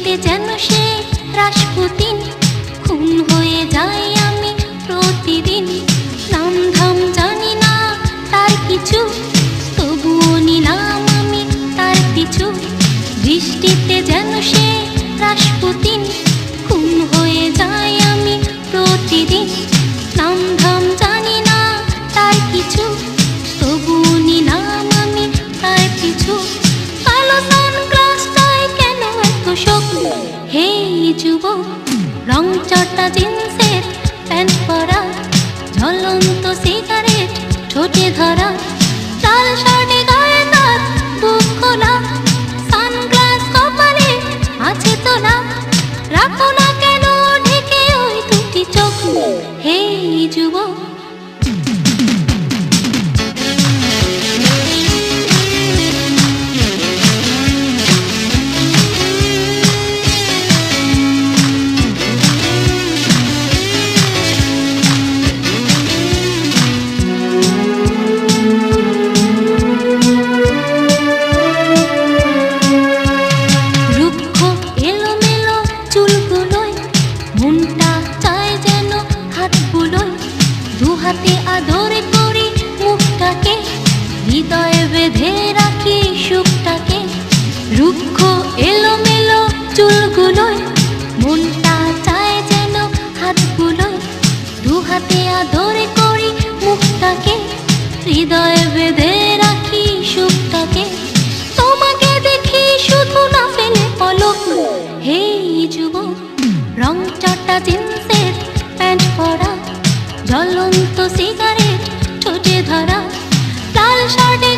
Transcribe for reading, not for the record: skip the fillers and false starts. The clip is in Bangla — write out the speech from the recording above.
বৃষ্টিতে যেন সে রাসপুতিন, খুন হয়ে যাই আমি প্রতিদিন। নাম ধাম জানি না তার কিছু, তবুও নিলাম আমি তার পিছু। বৃষ্টিতে যেন সে রাসপুতিন, খুন হয়ে যাই আমি প্রতিদিন। নাম ধাম জানি না তার কিছু, তবুও নিলাম আমি তার পিছু। কালো সানগ্লাসটায় কেন এত শোক? হে যুবক, রং চটা জিন্সের প্যান্ট পরা, ঝলন্ত সিগারেট ঠোঁটে ধরা, লাল শার্টে গায়ে তার বুক খোলা, সানগ্লাস কপালে আছে তোলা। রাখো না কেন ঢেকে ওই দুটি চোখ? হে যুবক, হাতে আদরে করি মুখটাকে, হৃদয়ে বেঁধে রাখি সুখটাকে। রুক্ষ এলোমেলো চুলগুলোয় মনটা চায় যেন হাতগুলোয়, দু হাতে আদরে করি মুখটাকে, হৃদয়ে বেঁধে রাখি সুখটাকে। তোমাকে দেখি শুধু না ফেলে পলক। হে যুবক, রং চটা জিন্সের প্যান্ট পরা, ঝলন্ত সিগারেট ঠোঁটে ধরা, লাল শার্টে